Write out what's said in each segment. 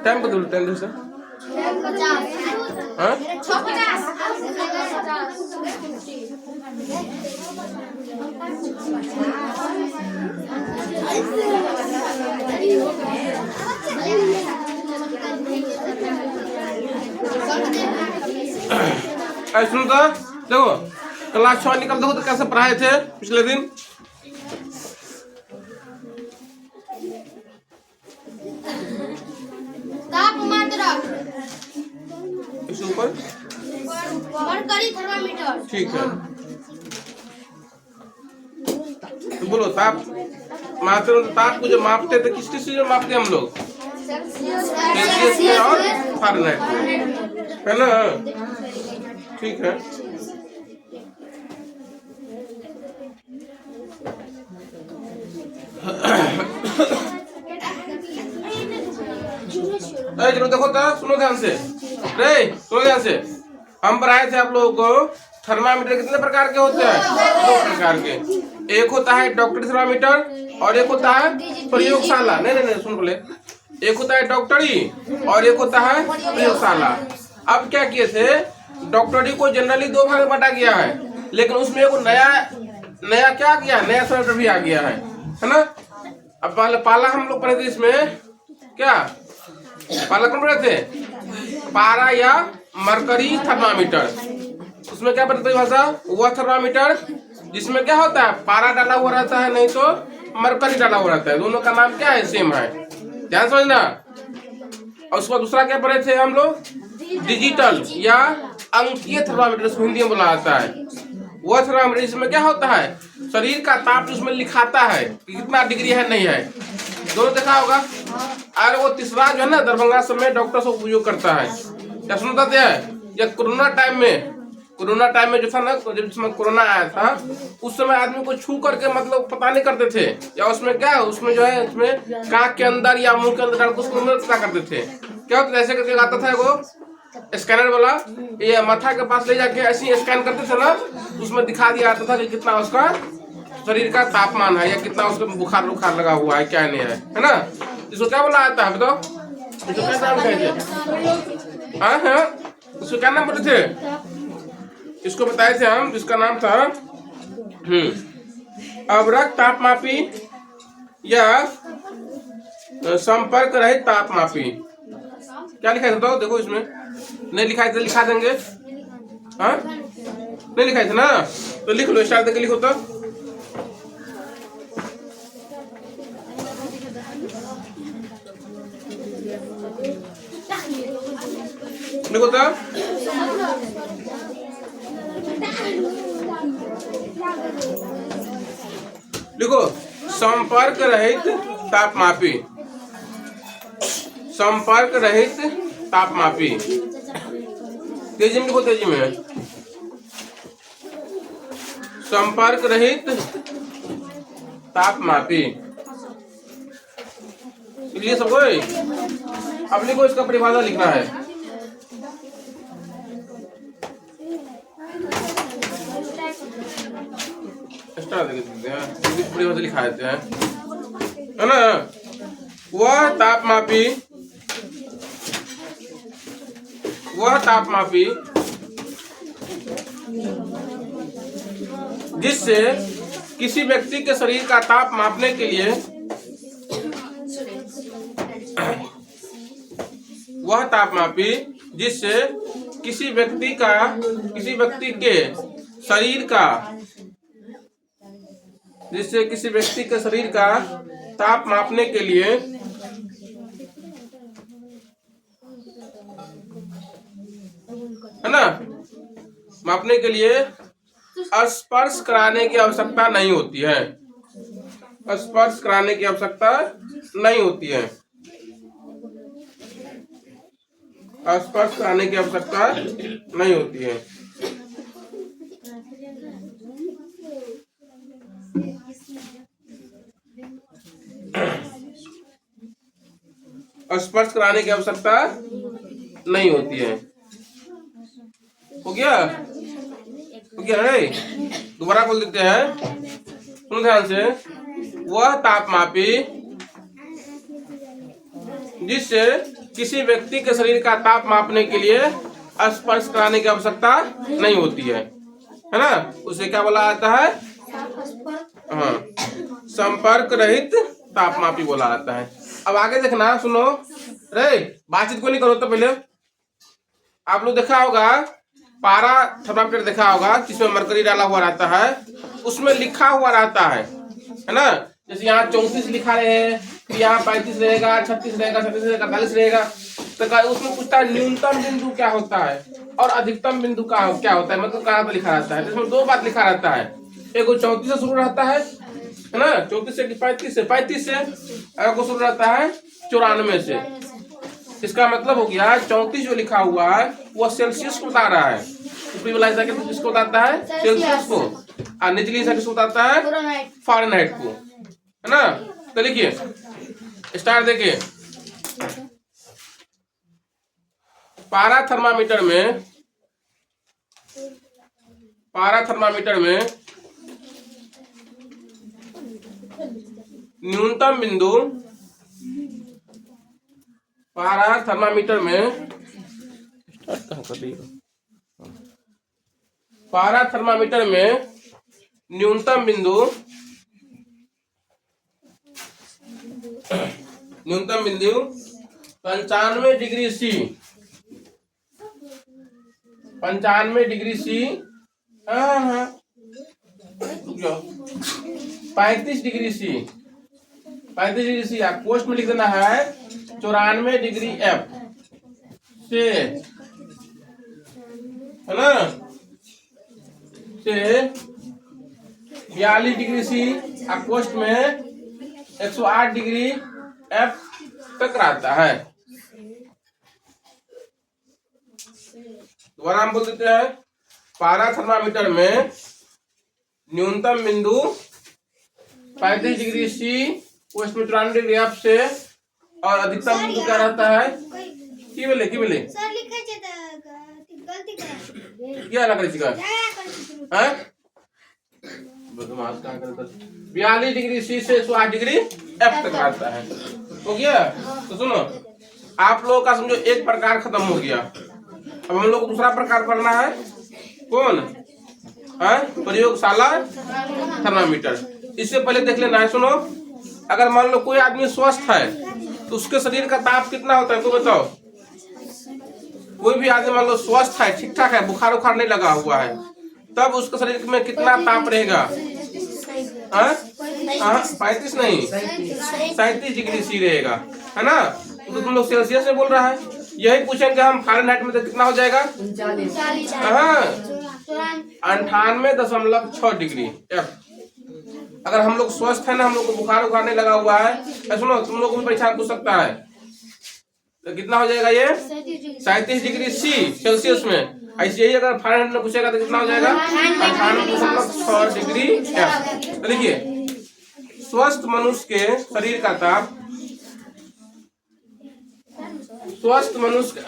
Time बदलो, time दो sir. हाँ सुनो तो, देखो क्लास 6 निकल देखो तो कैसे पढ़ाए थे पिछले दिन। इसके ऊपर मरकरी थर्मामीटर। ठीक है, तो बोलो ताप मापते हो, ताप को जो मापते थे किस चीज में मापते हम लोग? सेल्सियस में और फारेनहाइट में, है ना? ठीक है, चलो देखो तो, सुनो ध्यान से, सुनो ध्यान से। हम पढ़ाए थे आप लोगों को थर्मामीटर कितने प्रकार के होते हैं? 2 प्रकार के। एक होता है डॉक्टरी थर्मामीटर और एक होता है प्रयोगशाला। नहीं सुन बोले, एक होता है डॉक्टरी और एक होता है प्रयोगशाला। अब क्या किए थे, डॉक्टरी को जनरली 2 भाग में बांटा गया है, लेकिन उसमें एक नया क्या आ गया, नया थर्मामीटर भी आ गया है ना? अब पाला हम लोग पढ़े थे, इसमें क्या पाला कौन पढ़े थे? पारा या मरकरी थर्मामीटर। उसमें क्या पढ़ते भाषा? वह थर्मामीटर जिसमें क्या होता है, पारा डाला हुआ रहता है, नहीं तो मरकरी डाला हुआ रहता है। दोनों का नाम क्या है? सेम है, ध्यान समझना। और उसका दूसरा क्या पढ़े थे हम लोग? डिजिटल या अंकीय थर्मामीटर, उसको हिंदी में बोला जाता है। वह थर्मामीटर जिसमें क्या होता है, शरीर का ताप उसमें लिखाता है कि कितना डिग्री है, नहीं है। दोनों देखा होगा। और वो तीसरा जो है ना, दरभंगा समय डॉक्टर सब उपयोग करता है। क्या सुनता थे? या कोरोना टाइम में जो था ना, जब जिसमें कोरोना आया था, उस समय आदमी को छू करके मतलब पता नहीं करते थे, या उसमें क्या है, उसमें जो है उसमें कान के अंदर या मुंह के अंदर डाल के उसको पता करते थे। क्या होता है, ऐसे करके आता था वो स्कैनर वाला, ये माथा के पास ले जाके ऐसे ही स्कैन करते थे ना, उसमें दिखा दिया जाता था कि कितना उसका शरीर का तापमान है, या कितना उसको बुखार लगा हुआ है, क्या नहीं है ना? इसको क्या बोला जाता है बताओ? इसको क्या नाम कहते? हाँ इसको क्या नाम बोले थे? इसको बताए थे हम, जिसका नाम था अवरक्त तापमापी या संपर्क रहित तापमापी। क्या लिखा था? देखो इसमें नहीं लिखा है तो लिखा देंगे। हाँ नहीं लिखा था ना, तो लिख लो, स्टार्ट करके लिखो तो। देखो तो, देखो संपर्क रहित तापमापी, संपर्क रहित तापमापी। तेजी में लिखो, तेजी में। संपर्क रहित तापमापी लिए सब कोई। अब लिखो, इसका परिभाषा लिखना है। परिभाषा लिखा देते हैं, है ना? वह तापमापी जिससे किसी व्यक्ति के शरीर का ताप मापने के लिए वह तापमापी जिससे किसी व्यक्ति के शरीर का ताप मापने के लिए है ना, मापने के लिए स्पर्श कराने की आवश्यकता नहीं होती है। स्पर्श कराने की आवश्यकता नहीं होती है। स्पर्श कराने की आवश्यकता नहीं होती है। स्पर्श कराने की आवश्यकता नहीं होती है। हो गया रे? दोबारा बोल देते हैं। सुनो ध्यान से, वह तापमापी जिससे किसी व्यक्ति के शरीर का ताप मापने के लिए स्पर्श कराने की आवश्यकता नहीं होती है ना, उसे क्या बोला जाता है? हाँ, संपर्क रहित तापमापी बोला जाता है। अब आगे देखना, सुनो रे, बातचीत को नहीं करो तो पहले। आप लोग देखा होगा पारा थर्मामीटर देखा होगा जिसमें मरकरी डाला हुआ रहता है, उसमें लिखा हुआ रहता है ना, जैसे यहाँ 34 लिखा रहे, फिर यहाँ 35 रहेगा, 36 रहेगा, 37 रहेगा, 48 रहेगा, तो उसमें पूछता है न्यूनतम बिंदु क्या होता है और अधिकतम बिंदु क्या होता है, मतलब कहाँ पर लिखा रहता है। इसमें दो बात लिखा रहता है, एक 34 से शुरू रहता है ना, 34 से 35 से, 35 से को शुरू रहता है 94 से। इसका मतलब हो गया 34 जो लिखा हुआ है वो सेल्सियस को बता रहा है, ऊपरी वाला हिस्सा किसको बताता है? सेल्सियस को, और निचली हिस्सा किसको बताता है? फ़ारेनहाइट को, है ना। तो लिखिए, स्टार देखिए, पारा थर्मामीटर में न्यूनतम बिंदु, पारा थर्मामीटर में न्यूनतम बिंदु 95 degree C, 95 degree C, 35 degree C, 35 degree C, आप पोस्ट में लिख देना है 94 डिग्री एफ से, है ना, से 42 डिग्री सी, आप पोस्ट में 108 डिग्री एफ तक रहता है। दोबारा हम बोल देते हैं, पारा थर्मामीटर में न्यूनतम बिंदु 35 डिग्री सी, पोस्ट में 94 डिग्री एफ से, और अधिकतम बिंदु क्या रहता है? की बोले सर लिखा गलती क्या लग रही है? 42 डिग्री सी से 108 डिग्री एफ तक आता है। हो गया? तो सुनो, आप लोगों का समझो एक प्रकार खत्म हो गया, अब हम लोग को दूसरा प्रकार पढ़ना है। कौन? प्रयोगशाला थर्मामीटर। इससे पहले देख लेना है, सुनो, अगर मान लो कोई आदमी स्वस्थ है तो उसके शरीर का ताप कितना होता है, कोई बताओ? कोई भी आदमी मान लो स्वस्थ है, ठीक ठाक है, बुखार उखार नहीं लगा हुआ है, तब उसके शरीर में कितना ताप रहेगा? 35 नहीं, 37 डिग्री सी रहेगा, है ना। तो तुम लोग सेल्सियस में बोल रहा है, यही पूछेंगे हम फ़ारेनहाइट में तो कितना हो जाएगा? 98.6 डिग्री एफ। अगर हम लोग स्वस्थ है ना, हम लोग को बुखार उखार नहीं लगा हुआ है, सुनो, तुम लोग को भी परीक्षा पूछ सकता है, तो कितना हो जाएगा ये? 37 डिग्री सी सेल्सियस में। ऐसे ही अगर फ़ारेनहाइट में पूछेगा तो कितना हो जाएगा? 98.6 डिग्री एफ। देखिए, स्वस्थ मनुष्य के शरीर का ताप, स्वस्थ मनुष्य,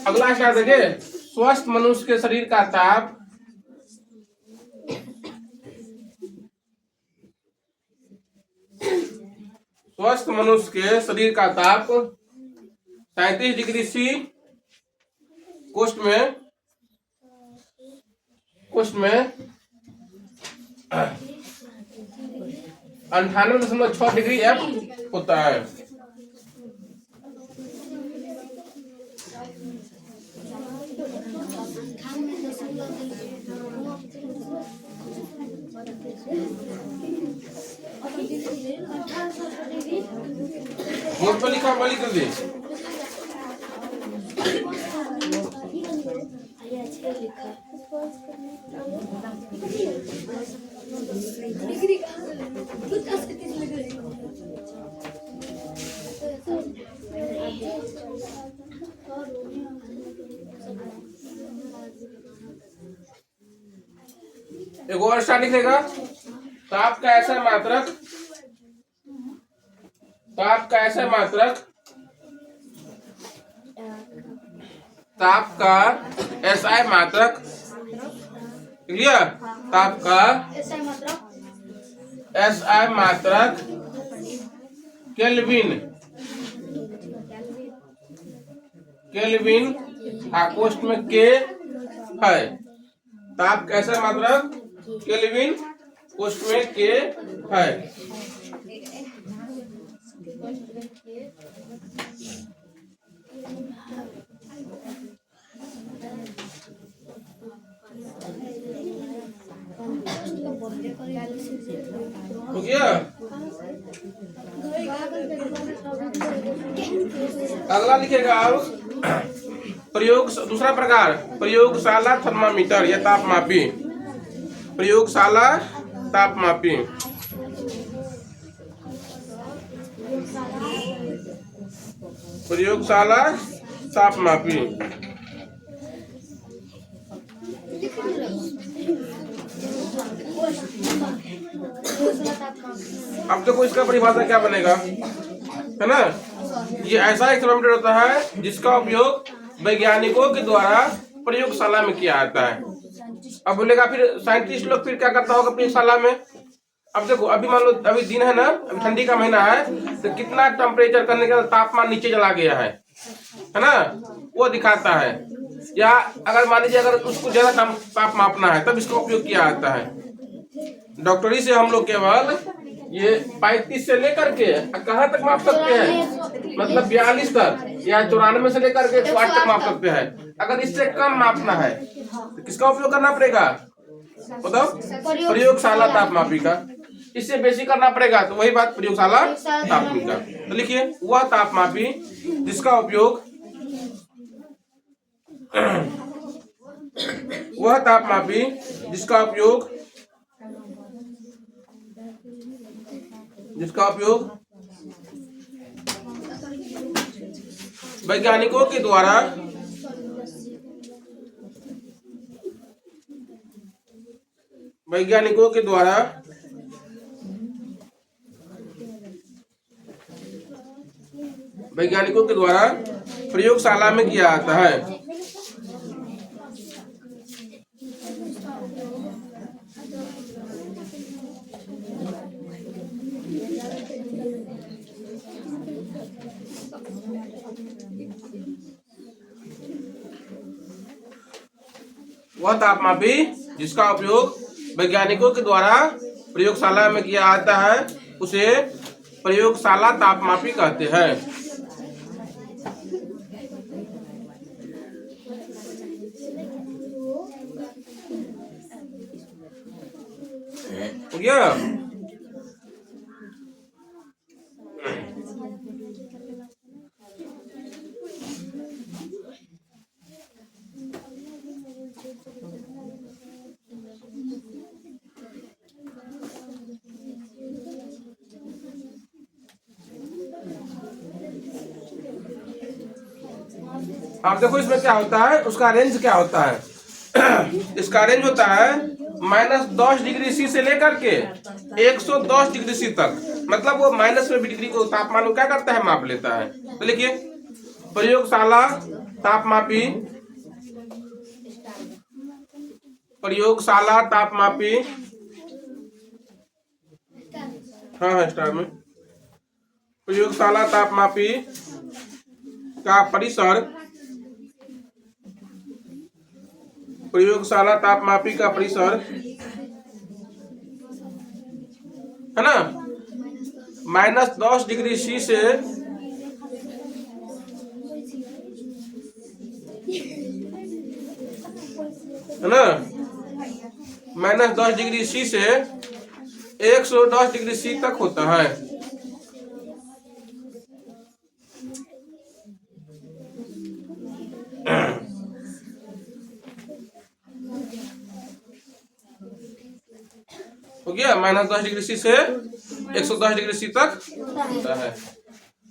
अगला क्या देखिए, स्वस्थ मनुष्य के शरीर का ताप स्वस्थ मनुष्य के शरीर का ताप 37 डिग्री सी, कोष्ठ में 98.6 डिग्री एफ होता है। बोर्ड पर लिखा हुआ लिख दे। एक और स्टार्ट लिखेगा, ताप का ऐसा मात्रक, ताप का ऐसा मात्रक, ताप का एसआई मात्रक, क्लियर? ताप का SI मात्रक केल्विन, केल्विन आकोष्ठ में K है। ताप कैसा मात्रक केल्विन, कोष्ठ में K है। हो गया। अगला लिखेगा आप प्रयोग, दूसरा प्रकार प्रयोगशाला थर्मामीटर या तापमापी। प्रयोगशाला तापमापी, प्रयोगशाला तापमापी। अब देखो इसका परिभाषा क्या बनेगा, है ना। ये ऐसा एक थर्मामीटर होता है जिसका उपयोग वैज्ञानिकों के द्वारा प्रयोगशाला में किया जाता है। अब बोलेगा फिर साइंटिस्ट लोग फिर क्या करता होगा प्रयोगशाला में। अब देखो अभी मान लो अभी दिन है ना, अभी ठंडी का महीना है, तो कितना टेम्परेचर करने का तापमान नीचे चला गया है ना, वो दिखाता है। या अगर मान लीजिए अगर उसको ज्यादा ताप मापना है तब इसका उपयोग किया जाता है। डॉक्टरी से हम लोग केवल ये 35 से लेकर के कहाँ तक माप सकते हैं, मतलब 42 तक, या 94 से लेकर के 108 तक माप सकते हैं। अगर इससे कम मापना है तो किसका उपयोग करना पड़ेगा, बताओ, प्रयोगशाला तापमापी का। इससे बेसी करना पड़ेगा तो वही बात प्रयोगशाला तापमापी का। तो लिखिए वह तापमापी जिसका उपयोग वह तापमापी जिसका उपयोग वैज्ञानिकों के द्वारा प्रयोगशाला में किया जाता है। वह तापमापी जिसका उपयोग वैज्ञानिकों के द्वारा प्रयोगशाला में किया जाता है उसे प्रयोगशाला तापमापी कहते हैं। हो गया। आप देखो इसमें क्या होता है, उसका रेंज क्या होता है। इसका रेंज होता है -10 डिग्री सी से लेकर के 110 डिग्री सी तक, मतलब वो माइनस में भी डिग्री को तापमान को क्या करता है, माप लेता है। तो लिखिए प्रयोगशाला तापमापी, प्रयोगशाला तापमापी, हाँ स्टार में, प्रयोगशाला तापमापी का परिसर, प्रयोगशाला तापमापी का परिसर है ना, -10 डिग्री सी से है ना, -10 डिग्री सी से 110 डिग्री सी तक होता है। हो गया, -10 डिग्री सी से 110 डिग्री सी तक होता है।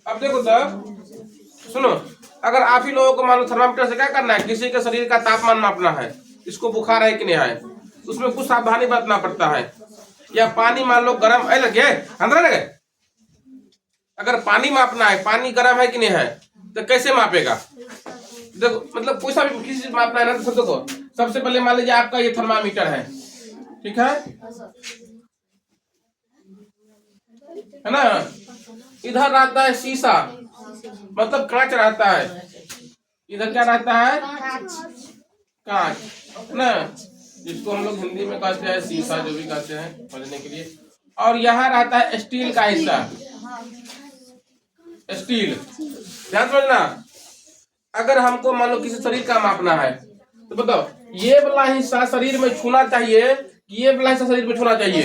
अब देखो तब सुनो, अगर आप ही लोगों को मान लो थर्मामीटर से क्या करना है, किसी के शरीर का तापमान मापना है, इसको बुखार है कि नहीं है, उसमें कुछ सावधानी बरतना पड़ता है। या पानी मान लो गर्म है, लगे अंदर लगे, अगर पानी मापना है, पानी गर्म है कि नहीं है, तो कैसे मापेगा। देखो मतलब कोई सा भी किसी चीज मापना है ना, तो देखो सबसे पहले मान लीजिए आपका ये थर्मामीटर है, ठीक है, है ना। इधर रहता है शीशा, मतलब कांच रहता है। इधर क्या रहता है? कांच, है ना, जिसको हम लोग हिंदी में कहते हैं शीशा, जो भी कहते हैं समझने के लिए। और यहाँ रहता है स्टील का हिस्सा, स्टील। ध्यान समझना, अगर हमको मान लो किसी शरीर का मापना है तो बताओ ये वाला हिस्सा शरीर में छूना चाहिए कि ये वाला हिस्सा शरीर में छूना चाहिए?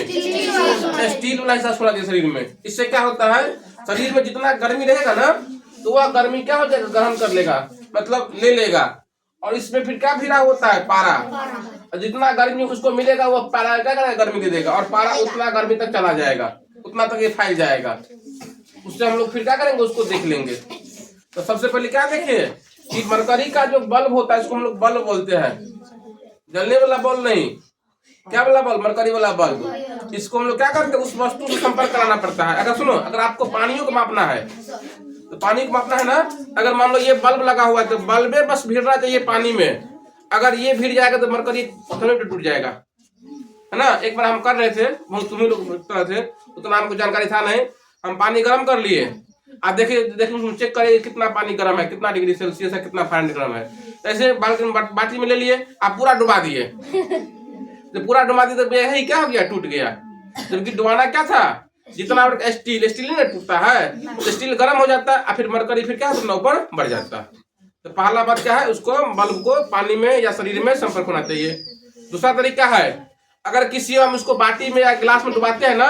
स्टील वाला हिस्सा छूना चाहिए शरीर में। इससे क्या होता है, शरीर में जितना गर्मी रहेगा ना तो वह गर्मी क्या हो जाएगा, ग्रहण कर लेगा, मतलब ले लेगा। और इसमें फिर क्या भिड़ा होता है? पारा। और जितना गर्मी उसको मिलेगा वो पारा क्या करेगा, गर्मी दे देगा, और पारा उतना गर्मी तक चला जाएगा, उतना तक ये फैल जाएगा। उससे हम लोग फिर क्या करेंगे, उसको देख लेंगे। तो सबसे पहले क्या देखिए कि मरकरी का जो बल्ब होता है इसको हम लोग बल्ब बोलते हैं, जलने वाला बल्ब नहीं। क्या वाला बल्ब? मरकरी वाला बल्ब। इसको हम लोग क्या करते हैं, उस वस्तु से संपर्क कराना पड़ता है। अगर सुनो, अगर आपको पानियों को मापना है तो पानी को मापना है ना, अगर मान लो ये बल्ब लगा हुआ है तो बल्बे बस भिड़ना चाहिए पानी में। अगर ये भिड़ जाएगा तो मरकरी टूट जाएगा, है ना। एक बार हम कर रहे थे, तुम्हें लोग कर रहे थे, उतना हमको जानकारी था नहीं। हम पानी गर्म कर लिए, आप देखिए चेक करिए कितना पानी गर्म है, कितना डिग्री सेल्सियस है, कितना फारेनहाइट गर्म है। ऐसे बाटी में ले लिए, आप पूरा डुबा दिए। जब पूरा डुबा दिए तो यही क्या हो गया, टूट गया। जबकि डुबाना क्या था, जितना स्टील नहीं टूटता है, तो स्टील गर्म हो जाता है और फिर मरकरी फिर क्या होता है, ऊपर बढ़ जाता है। तो पहला बात क्या है, उसको बल्ब को पानी में या शरीर में संपर्क होना चाहिए। दूसरा तरीका है, अगर किसी हम उसको बाटी में या गिलास में डुबाते हैं ना,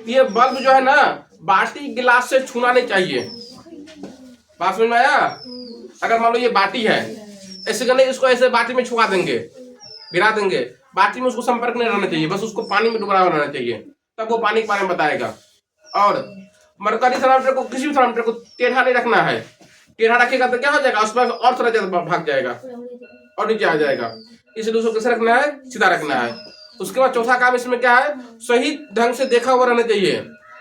ये बल्ब जो है ना बाटी गिलास से छूना नहीं चाहिए। बात समझ में आया? अगर मान लो ये बाटी है, ऐसे करने इसको ऐसे बाटी में छुआ देंगे, गिरा देंगे, बाटी में उसको संपर्क नहीं रहना चाहिए, बस उसको पानी में डुबा रहना चाहिए, तब वो पानी के बारे में बताएगा। और मरकरी थर्मामीटर को, किसी भी थर्मामीटर को टेढ़ा नहीं रखना है। टेढ़ा रखेगा तो क्या हो जाएगा, उसमें और थोड़ा ज्यादा भाग जाएगा और नीचे आ जाएगा। इसलिए उसको कैसे रखना है, सीधा रखना है। उसके बाद चौथा काम इसमें क्या है, सही ढंग से देखा हुआ रहना चाहिए,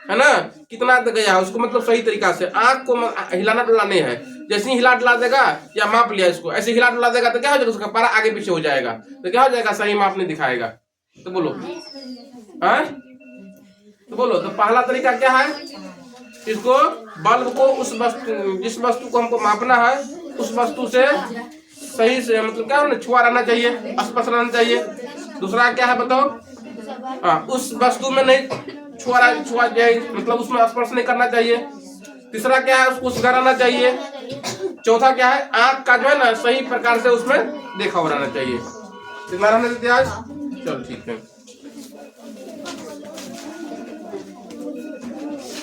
है ना, कितना गया है उसको, मतलब सही तरीका से। आंख को हिलाना डुलाना नहीं है, जैसे ही हिला डुला देगा या माप लिया इसको, ऐसे हिला डुला देगा तो क्या हो जाएगा, उसका पारा आगे पीछे हो जाएगा, तो क्या हो जाएगा, सही माप नहीं दिखाएगा। तो बोलो तो बोलो, तो पहला तरीका क्या है, इसको बल्ब को उस वस्तु, जिस वस्तु को हमको मापना है उस वस्तु से सही से, मतलब क्या होना, छुआ रहना चाहिए, स्पर्श रहना चाहिए। दूसरा क्या है बताओ, हाँ, उस वस्तु में नहीं छुआ जाए, मतलब उसमें स्पर्श नहीं करना चाहिए। तीसरा क्या है, उसको सीधा रहना चाहिए। चौथा क्या है, आंख का जो है ना सही प्रकार से उसमें देखा हुआ रहना चाहिए। कितना रहना चाहिए आज? चलो ठीक है।